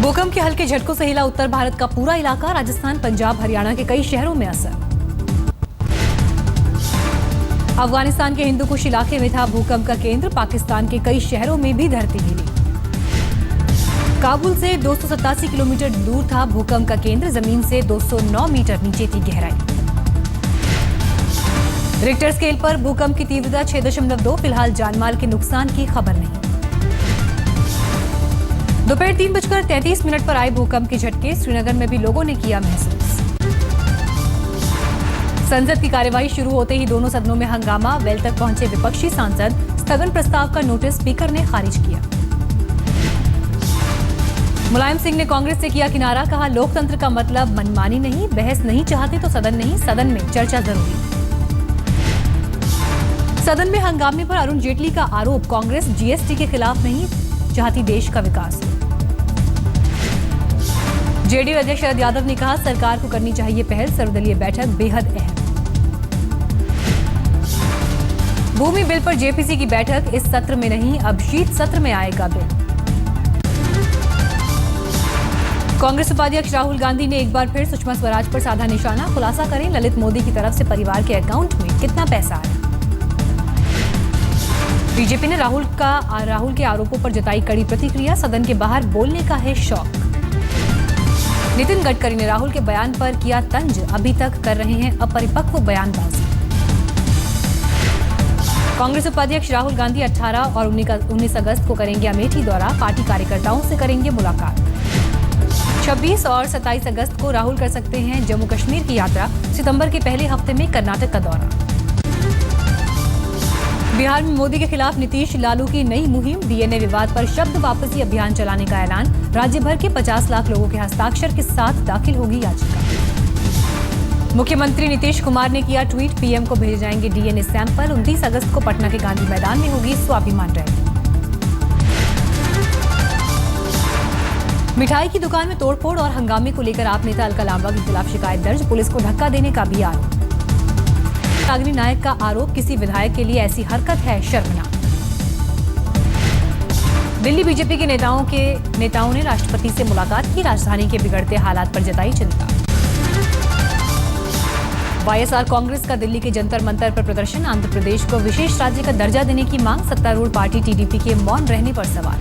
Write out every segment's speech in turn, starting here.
भूकंप के हल्के झटकों से हिला उत्तर भारत का पूरा इलाका। राजस्थान, पंजाब, हरियाणा के कई शहरों में असर। अफगानिस्तान के हिंदुकुश इलाके में था भूकंप का केंद्र। पाकिस्तान के कई शहरों में भी धरती हिली। काबुल से 287 किलोमीटर दूर था भूकंप का केंद्र। जमीन से 209 मीटर नीचे थी गहराई। रिक्टर स्केल पर भूकंप की तीव्रता 6.2। फिलहाल जानमाल के नुकसान की खबर नहीं। दोपहर 3:33 पर आए भूकंप के झटके। श्रीनगर में भी लोगों ने किया महसूस। संसद की कार्यवाही शुरू होते ही दोनों सदनों में हंगामा। वेल तक पहुंचे विपक्षी सांसद। स्थगन प्रस्ताव का नोटिस स्पीकर ने खारिज किया। मुलायम सिंह ने कांग्रेस से किया किनारा। कहा, लोकतंत्र का मतलब मनमानी नहीं। बहस नहीं चाहते तो सदन नहीं, सदन में चर्चा जरूरी। सदन में हंगामे पर अरुण जेटली का आरोप, कांग्रेस जीएसटी के खिलाफ नहीं चाहती देश का विकास। जेडीयू अध्यक्ष शरद यादव ने कहा, सरकार को करनी चाहिए पहल। सर्वदलीय बैठक बेहद अहम। भूमि बिल पर जेपीसी की बैठक इस सत्र में नहीं, अब शीत सत्र में आएगा बिल। कांग्रेस उपाध्यक्ष राहुल गांधी ने एक बार फिर सुषमा स्वराज पर साधा निशाना। खुलासा करें, ललित मोदी की तरफ से परिवार के अकाउंट में कितना पैसा आया। बीजेपी ने राहुल के आरोपों पर जताई कड़ी प्रतिक्रिया। सदन के बाहर बोलने का है शौक। नितिन गडकरी ने राहुल के बयान पर किया तंज। अभी तक कर रहे हैं अपरिपक्व बयानबाजी। कांग्रेस उपाध्यक्ष राहुल गांधी 18 और 19 अगस्त को करेंगे अमेठी दौरा। पार्टी कार्यकर्ताओं से करेंगे मुलाकात। 26 और 27 अगस्त को राहुल कर सकते हैं जम्मू कश्मीर की यात्रा। सितंबर के पहले हफ्ते में कर्नाटक का दौरा। बिहार में मोदी के खिलाफ नीतीश लालू की नई मुहिम। डीएनए विवाद पर शब्द वापसी अभियान चलाने का ऐलान। राज्य भर के 50 लाख लोगों के हस्ताक्षर के साथ दाखिल होगी याचिका। मुख्यमंत्री नीतीश कुमार ने किया ट्वीट, पीएम को भेजे जाएंगे डीएनए सैंपल। 29 अगस्त को पटना के गांधी मैदान में होगी स्वाभिमान रैली। मिठाई की दुकान में तोड़फोड़ और हंगामे को लेकर आप नेता अलका लांबा के खिलाफ शिकायत दर्ज। पुलिस को धक्का देने का भी आरोप। रागिनी नायक का आरोप, किसी विधायक के लिए ऐसी हरकत है शर्मनाक। दिल्ली बीजेपी के नेताओं ने राष्ट्रपति से मुलाकात की। राजधानी के बिगड़ते हालात पर जताई चिंता। वाईएसआर कांग्रेस का दिल्ली के जंतर मंतर पर प्रदर्शन। आंध्र प्रदेश को विशेष राज्य का दर्जा देने की मांग। सत्तारूढ़ पार्टी टीडीपी के मौन रहने पर सवाल।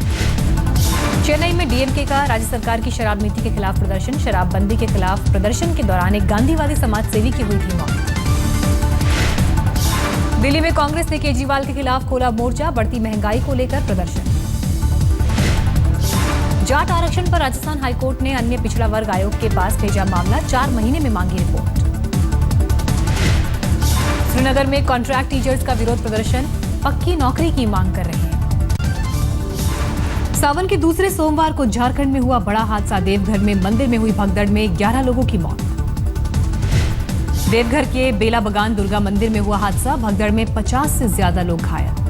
चेन्नई में डीएमके का राज्य सरकार की शराब नीति के खिलाफ प्रदर्शन। शराबबंदी के खिलाफ प्रदर्शन के दौरान एक गांधीवादी समाज सेवी की हुई थी मौत। दिल्ली में कांग्रेस ने केजरीवाल के खिलाफ खोला मोर्चा। बढ़ती महंगाई को लेकर प्रदर्शन। जाट आरक्षण पर राजस्थान हाईकोर्ट ने अन्य पिछड़ा वर्ग आयोग के पास भेजा मामला। 4 महीने में मांगी रिपोर्ट। श्रीनगर में कॉन्ट्रैक्ट टीचर्स का विरोध प्रदर्शन। पक्की नौकरी की मांग कर रहे हैं। सावन के दूसरे सोमवार को झारखंड में हुआ बड़ा हादसा। देवघर में मंदिर में हुई भगदड़ में 11 लोगों की मौत। देवघर के बेला बगान दुर्गा मंदिर में हुआ हादसा। भगदड़ में 50 से ज्यादा लोग घायल।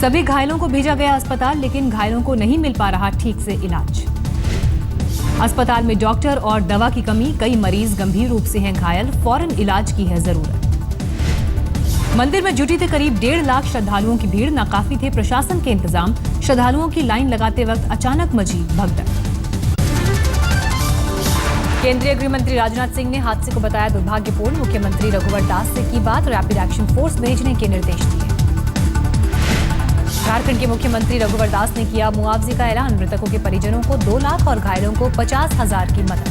सभी घायलों को भेजा गया अस्पताल, लेकिन घायलों को नहीं मिल पा रहा ठीक से इलाज। अस्पताल में डॉक्टर और दवा की कमी। कई मरीज गंभीर रूप से हैं घायल। फौरन इलाज की है जरूरत। मंदिर में जुटी थे करीब 1.5 लाख श्रद्धालुओं की भीड़। नाकाफी थे प्रशासन के इंतजाम। श्रद्धालुओं की लाइन लगाते वक्त अचानक मची भगदड़। केंद्रीय गृह मंत्री राजनाथ सिंह ने हादसे को बताया दुर्भाग्यपूर्ण। मुख्यमंत्री रघुवर दास से की बात। रैपिड एक्शन फोर्स भेजने के निर्देश दिए। झारखंड के मुख्यमंत्री रघुवर दास ने किया मुआवजे का ऐलान। मृतकों के परिजनों को 2 लाख और घायलों को 50,000 की मदद।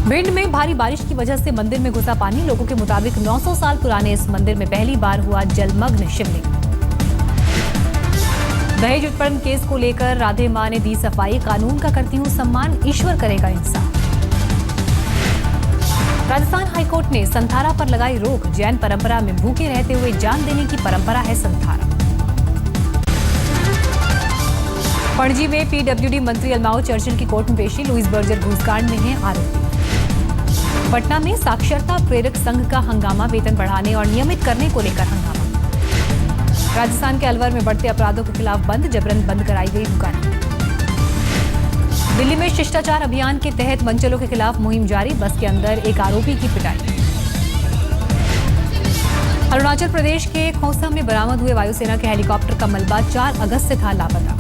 भिंड में भारी बारिश की वजह से मंदिर में घुसा पानी। लोगों के मुताबिक 900 साल पुराने इस मंदिर में पहली बार हुआ जलमग्न शिवलिंग। दहेज उत्पन्न केस को लेकर राधे मां ने दी सफाई। कानून का करती हूं सम्मान, ईश्वर करेगा इंसाफ। राजस्थान हाईकोर्ट ने संथारा पर लगाई रोक। जैन परंपरा में भूखे रहते हुए जान देने की परंपरा है संथारा। पणजी में पीडब्ल्यूडी मंत्री अलमाओ चर्चिल की कोर्ट में पेशी। लुइस बर्जर घूसकांड में है आरोपी। पटना में साक्षरता प्रेरक संघ का हंगामा। वेतन बढ़ाने और नियमित करने को लेकर हंगामा। राजस्थान के अलवर में बढ़ते अपराधों के खिलाफ बंद। जबरन बंद कराई गई दुकानें। दिल्ली में शिष्टाचार अभियान के तहत मंचलों के खिलाफ मुहिम जारी। बस के अंदर एक आरोपी की पिटाई। अरुणाचल प्रदेश के खोंसा में बरामद हुए वायुसेना के हेलीकॉप्टर का मलबा 4 अगस्त से था लापता।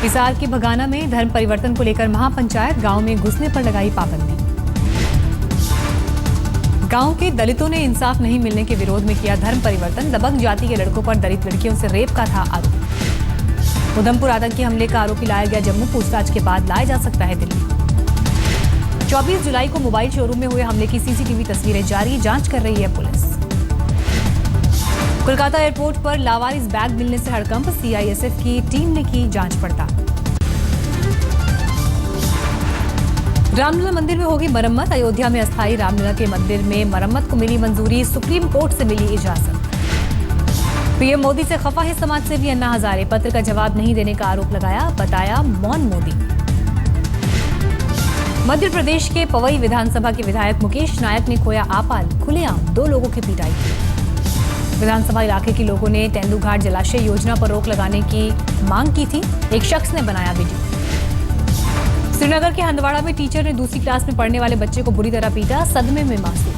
हिसार के भगाना में धर्म परिवर्तन को लेकर महापंचायत, गांव में घुसने पर लगाई पाबंदी। गांव के दलितों ने इंसाफ नहीं मिलने के विरोध में किया धर्म परिवर्तन। दबंग जाति के लड़कों पर दलित लड़कियों से रेप का था आरोप। उधमपुर आतंकी हमले का आरोपी लाया गया जम्मू, पूछताछ के बाद लाया जा सकता है दिल्ली। 24 जुलाई को मोबाइल शोरूम में हुए हमले की सीसीटीवी तस्वीरें जारी, जांच कर रही है पुलिस। कोलकाता एयरपोर्ट पर लावारिस बैग मिलने से हड़कंप, सीआईएसएफ की टीम ने की जांच पड़ताल। रामलला मंदिर में होगी मरम्मत, अयोध्या में अस्थायी रामलला के मंदिर में मरम्मत को मिली मंजूरी, सुप्रीम कोर्ट से मिली इजाजत। पीएम मोदी से खफा है समाज सेवी अन्ना हजारे, पत्र का जवाब नहीं देने का आरोप लगाया, बताया मौन मोदी। मध्य प्रदेश के पवई विधानसभा के विधायक मुकेश नायक ने खोया आपाल, खुलेआम 2 लोगों की पिटाई। विधानसभा इलाके के लोगों ने तेंदुघाट जलाशय योजना पर रोक लगाने की मांग की थी। एक शख्स ने बनाया वीडियो। श्रीनगर के हंदवाड़ा में टीचर ने दूसरी क्लास में पढ़ने वाले बच्चे को बुरी तरह पीटा, सदमे में मासूम।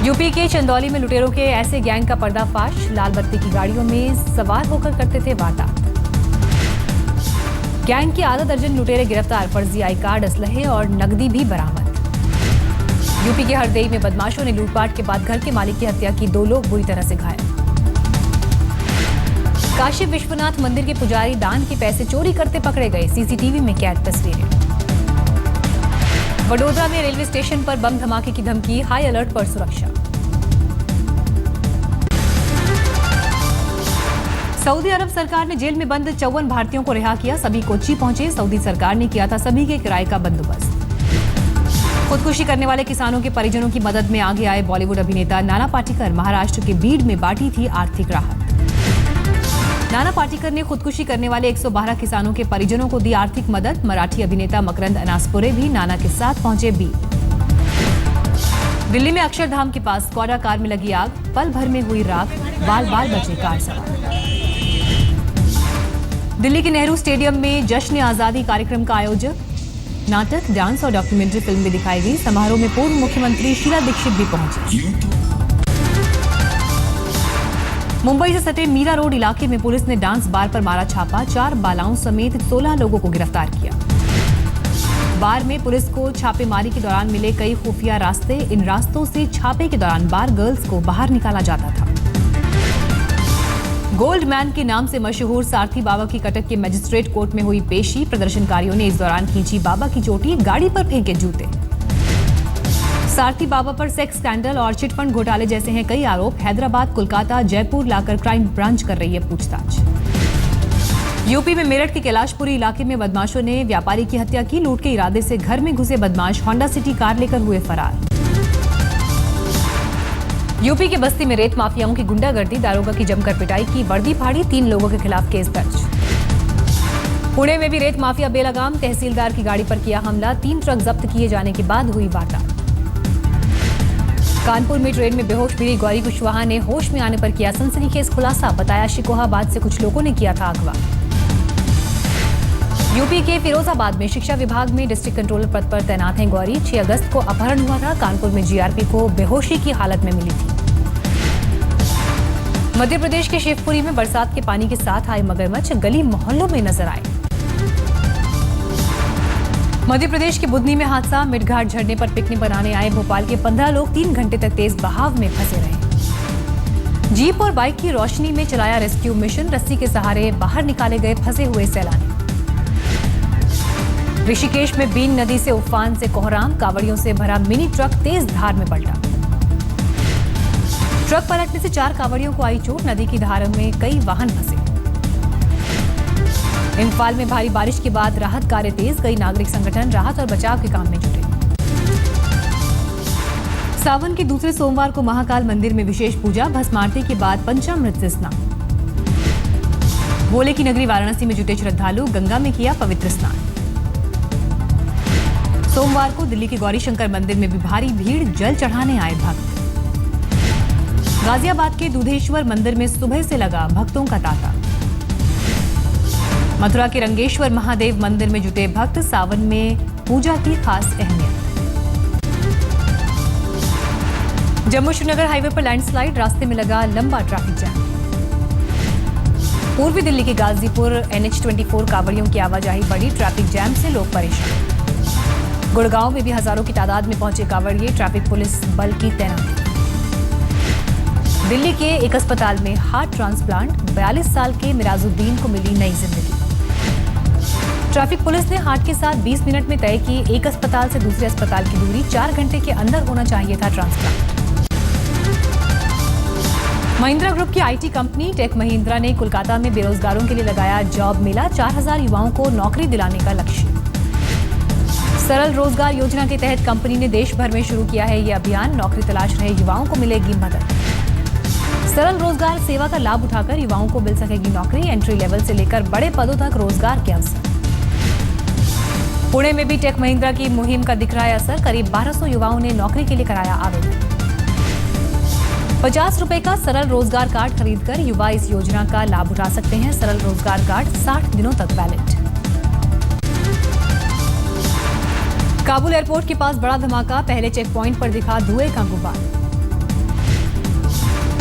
यूपी के चंदौली में लुटेरों के ऐसे गैंग का पर्दाफाश, लाल बत्ती की गाड़ियों में सवार होकर करते थे वारदात। गैंग के आधा दर्जन लुटेरे गिरफ्तार, फर्जी आई कार्ड, असलहे और नकदी भी बरामद। यूपी के हरदई में बदमाशों ने लूटपाट के बाद घर के मालिक की हत्या की, 2 लोग बुरी तरह से घायल। काशी विश्वनाथ मंदिर के पुजारी दान के पैसे चोरी करते पकड़े गए, सीसीटीवी में कैद तस्वीरें। वडोदरा में रेलवे स्टेशन पर बम धमाके की धमकी, हाई अलर्ट पर सुरक्षा। सऊदी अरब सरकार ने जेल में बंद 54 भारतीयों को रिहा किया, सभी कोच्चि पहुंचे। सऊदी सरकार ने किया था सभी के किराए का बंदोबस्त। खुदकुशी करने वाले किसानों के परिजनों की मदद में आगे आए बॉलीवुड अभिनेता नाना पाटेकर, महाराष्ट्र के बीड में बांटी थी आर्थिक राहत। नाना पाटेकर ने खुदकुशी करने वाले 112 किसानों के परिजनों को दी आर्थिक मदद। मराठी अभिनेता मकरंद अनासपुरे भी नाना के साथ पहुंचे बीड। दिल्ली में अक्षरधाम के पास स्कॉडा कार में लगी आग, पल भर में हुई राख, बाल बाल बचे कार सवार। दिल्ली के नेहरू स्टेडियम में जश्न आजादी कार्यक्रम का आयोजन, नाटक, डांस और डॉक्यूमेंट्री फिल्म भी दिखाई गई। समारोह में पूर्व मुख्यमंत्री शीला दीक्षित भी पहुंची। मुंबई से सटे मीरा रोड इलाके में पुलिस ने डांस बार पर मारा छापा, 4 बालाओं समेत 16 लोगों को गिरफ्तार किया। बार में पुलिस को छापेमारी के दौरान मिले कई खुफिया रास्ते, इन रास्तों से छापे के दौरान बार गर्ल्स को बाहर निकाला जाता था। गोल्ड मैन के नाम से मशहूर सारथी बाबा की कटक के मजिस्ट्रेट कोर्ट में हुई पेशी, प्रदर्शनकारियों ने इस दौरान खींची बाबा की चोटी, गाड़ी पर फेंके जूते। सारथी बाबा पर सेक्स स्कैंडल और चिटफंड घोटाले जैसे हैं कई आरोप। हैदराबाद, कोलकाता, जयपुर लाकर क्राइम ब्रांच कर रही है पूछताछ। यूपी में मेरठ के कैलाशपुरी इलाके में बदमाशों ने व्यापारी की हत्या की, लूट के इरादे से घर में घुसे बदमाश होंडा सिटी कार लेकर हुए फरार। यूपी के बस्ती में रेत माफियाओं की गुंडागर्दी, दारोगा की जमकर पिटाई की, वर्दी फाड़ी, 3 लोगों के खिलाफ केस दर्ज। पुणे में भी रेत माफिया बेलगाम, तहसीलदार की गाड़ी पर किया हमला, 3 ट्रक जब्त किए जाने के बाद हुई वारदात। कानपुर में ट्रेन में बेहोश मिली गौरी कुशवाहा ने होश में आने पर किया सनसनीखेज खुलासा, बताया शिकोहाबाद से कुछ लोगों ने किया था अगवा। यूपी के फिरोजाबाद में शिक्षा विभाग में डिस्ट्रिक्ट कंट्रोलर पद पर तैनात हैं गौरी। 6 अगस्त को अपहरण हुआ था, कानपुर में जीआरपी को बेहोशी की हालत में मिली थी। मध्य प्रदेश के शिवपुरी में बरसात के पानी के साथ आए मगरमच्छ, गली मोहल्लों में नजर आए। मध्य प्रदेश के बुधनी में हादसा, मिडघाट झरने पर पिकनिक बनाने आए भोपाल के 15 लोग 3 घंटे तक तेज बहाव में फंसे रहे। जीप और बाइक की रोशनी में चलाया रेस्क्यू मिशन, रस्सी के सहारे बाहर निकाले गए फंसे हुए सैलानी। ऋषिकेश में बीन नदी से उफान से कोहराम, कावड़ियों से भरा मिनी ट्रक तेज धार में पलटा। ट्रक पलटने से 4 कावड़ियों को आई चोट, नदी की धार में कई वाहन फंसे। इम्फाल में भारी बारिश के बाद राहत कार्य तेज, कई नागरिक संगठन राहत और बचाव के काम में जुटे। सावन के दूसरे सोमवार को महाकाल मंदिर में विशेष पूजा, भस्म आरती के बाद पंचामृत से स्नान। भोले की नगरी वाराणसी में जुटे श्रद्धालु, गंगा में किया पवित्र स्नान। सोमवार को दिल्ली के गौरीशंकर मंदिर में भी भारी भीड़, जल चढ़ाने आए भक्त। गाजियाबाद के दूधेश्वर मंदिर में सुबह से लगा भक्तों का तांता। मथुरा के रंगेश्वर महादेव मंदिर में जुटे भक्त, सावन में पूजा की खास अहमियत। जम्मू श्रीनगर हाईवे पर लैंडस्लाइड, रास्ते में लगा लंबा ट्रैफिक जैम। पूर्वी दिल्ली के गाजीपुर NH24 कांवड़ियों की आवाजाही बढ़ी, ट्रैफिक जैम से लोग परेशान। गुड़गांव में भी हजारों की तादाद में पहुंचे कांवड़िए, ट्रैफिक पुलिस बल की तैनाती। दिल्ली के एक अस्पताल में हार्ट ट्रांसप्लांट, 42 साल के मिराजुद्दीन को मिली नई जिंदगी। ट्रैफिक पुलिस ने हार्ट के साथ 20 मिनट में तय की एक अस्पताल से दूसरे अस्पताल की दूरी, 4 घंटे के अंदर होना चाहिए था ट्रांसप्लांट। महिंद्रा ग्रुप की IT कंपनी टेक महिंद्रा ने कोलकाता में बेरोजगारों के लिए लगाया जॉब मेला, 4000 युवाओं को नौकरी दिलाने का लक्ष्य। सरल रोजगार योजना के तहत कंपनी ने देश भर में शुरू किया है ये अभियान, नौकरी तलाश रहे युवाओं को मिलेगी मदद। सरल रोजगार सेवा का लाभ उठाकर युवाओं को मिल सकेगी नौकरी, एंट्री लेवल से लेकर बड़े पदों तक रोजगार के अवसर। पुणे में भी टेक महिंद्रा की मुहिम का दिख रहा है असर, करीब 1200 युवाओं ने नौकरी के लिए कराया आवेदन। 50 रुपए का सरल रोजगार कार्ड खरीदकर युवा इस योजना का लाभ उठा सकते हैं। सरल रोजगार कार्ड 60 दिनों तक वैलिड। काबुल एयरपोर्ट के पास बड़ा धमाका, पहले चेक पॉइंट पर दिखा धुएं का गुब्बार।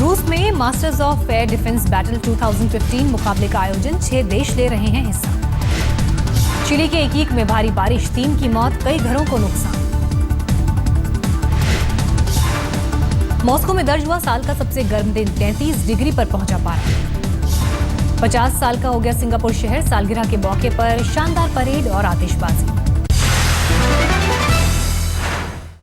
रूस में masters of air defence battle 2015 मुकाबले का आयोजन, 6 देश ले रहे हैं हिस्सा। चिली के इकीक में भारी बारिश, 3 की मौत, कई घरों को नुकसान। मॉस्को में दर्ज हुआ साल का सबसे गर्म दिन, 33 डिग्री पर पहुंचा पारा। 50 साल का हो गया सिंगापुर शहर, सालगिरह के मौके पर शानदार परेड और आतिशबाजी।